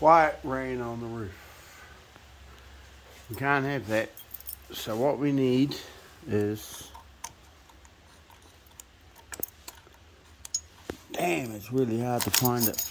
quiet rain on the roof. We can't have that. So what we need is, damn, it's really hard to find it.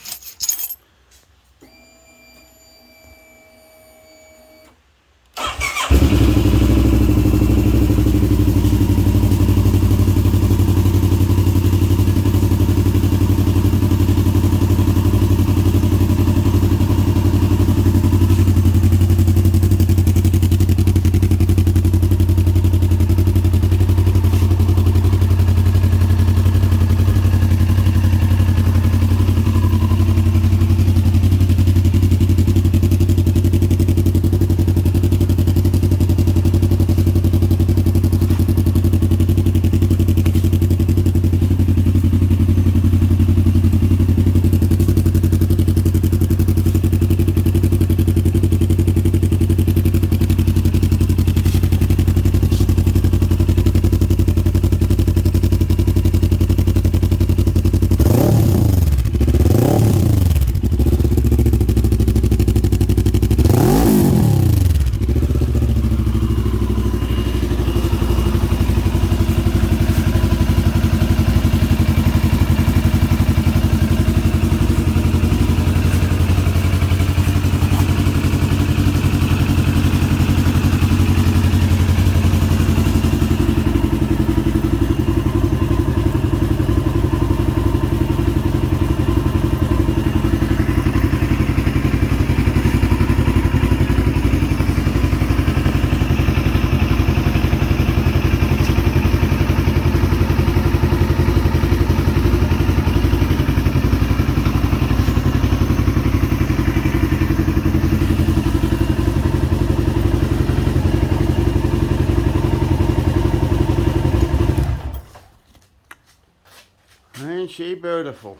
Ain't she beautiful?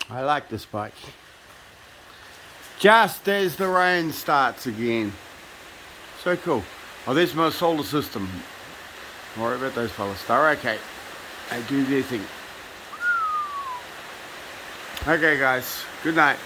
I like this bike. Just as the rain starts again. So cool. Oh, there's my solar system. Don't worry about those fellas. They're okay. They do their thing. Okay guys, good night.